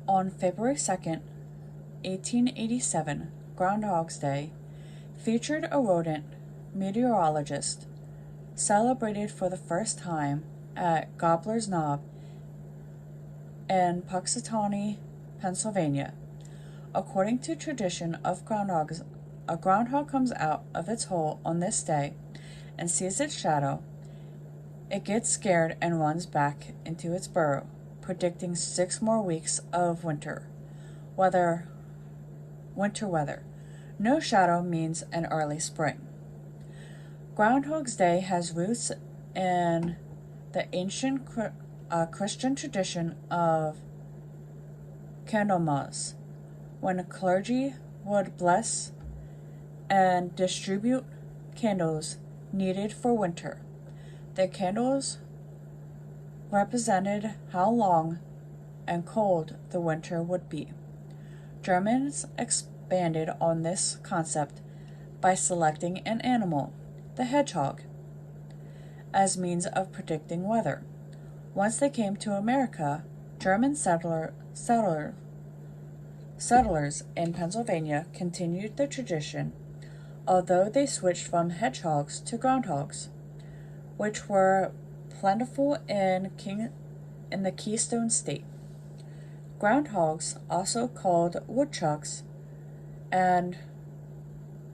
On February 2nd, 1887, Groundhog's Day, featured a rodent meteorologist celebrated for the first time at Gobbler's Knob in Puxatawney, Pennsylvania. According to tradition of groundhogs, a groundhog comes out of its hole on this day and sees its shadow. It gets scared and runs back into its burrow, predicting 6 more weeks of winter weather. No shadow means an early spring. Groundhog's Day has roots in the ancient Christian tradition of Candlemas, when clergy would bless and distribute candles needed for winter. The candles represented how long and cold the winter would be. Germans expanded on this concept by selecting an animal, the hedgehog, as means of predicting weather. Once they came to America, German settlers in Pennsylvania continued the tradition, although they switched from hedgehogs to groundhogs, which were plentiful in the Keystone State. Groundhogs, also called woodchucks, and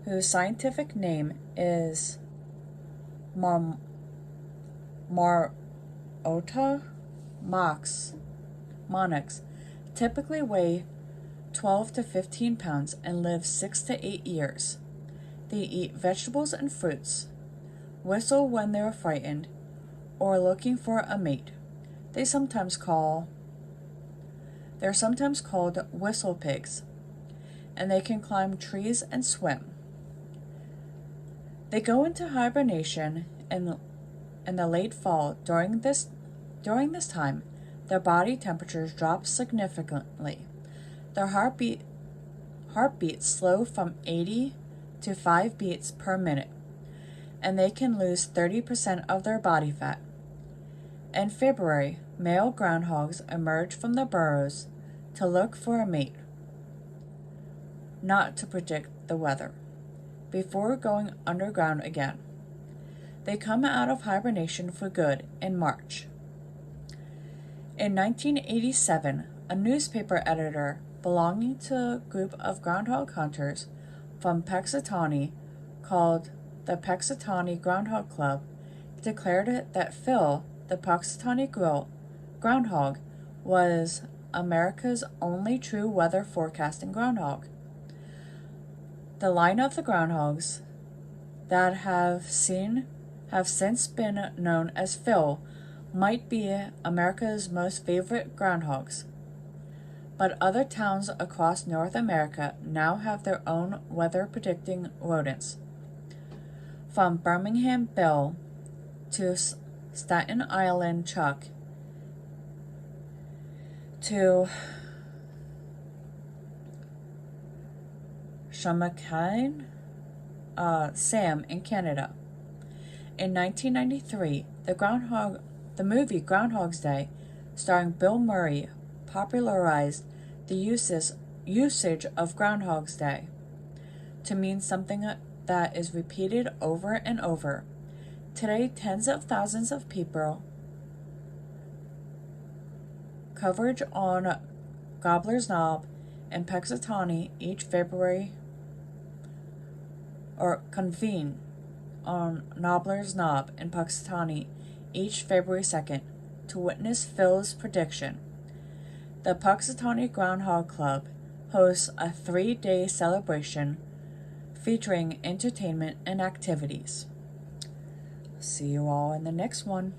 whose scientific name is Marmota monix, typically weigh 12 to 15 pounds and live 6 to 8 years. They eat vegetables and fruits, whistle when they are frightened, or looking for a mate. They're sometimes called whistle pigs, and they can climb trees and swim. They go into hibernation in the late fall. During this time, their body temperatures drop significantly. Their heartbeats slow from 80 to 5 beats per minute, and they can lose 30% of their body fat. In February, male groundhogs emerge from their burrows to look for a mate, not to predict the weather, before going underground again. They come out of hibernation for good in March. In 1987, a newspaper editor belonging to a group of groundhog hunters from Puxatawney, called the Puxatawney Groundhog Club, declared that Phil, the Puxatawney groundhog, was America's only true weather forecasting groundhog. The line of the groundhogs that have since been known as Phil might be America's most favorite groundhogs. But other towns across North America now have their own weather-predicting rodents. From Birmingham Bill to Staten Island Chuck to Shamakine Sam in Canada. In 1993, the movie Groundhog's Day, starring Bill Murray, popularized the usage of Groundhog's Day to mean something that is repeated over and over. Today, tens of thousands of people coverage on Gobbler's Knob and Puxatawney each February, or convene on Gobbler's Knob and Puxatawney each February 2nd to witness Phil's prediction. The Puxatawney Groundhog Club hosts a 3-day celebration featuring entertainment and activities. See you all in the next one.